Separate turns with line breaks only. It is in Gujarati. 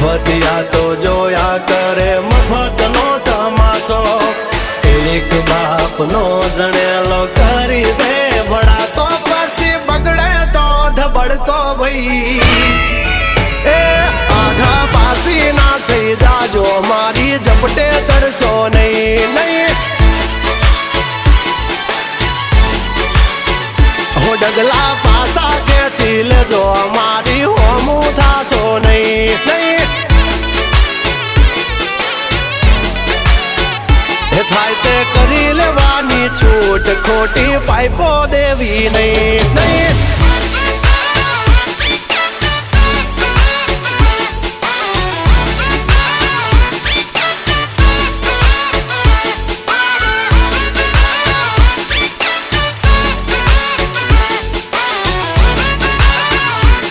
મફતિયા તો જોયા કરે મફતનો તમાશો એક બાપનો જણેલો કરી દે ભણા તો પછી બગડે તો ધબડકો ભાઈ એ આઘા પાસી ના થઈ જાજો મારી ઝપટે ચડશો નહીં નહીં હો ડગલા પાસા ખેંચી લેજો મારી હોમું થાશો નહીં નહીં થાય તે કરી લેવાની છૂટ ખોટી પાઇપો દેવી નહીં નહીં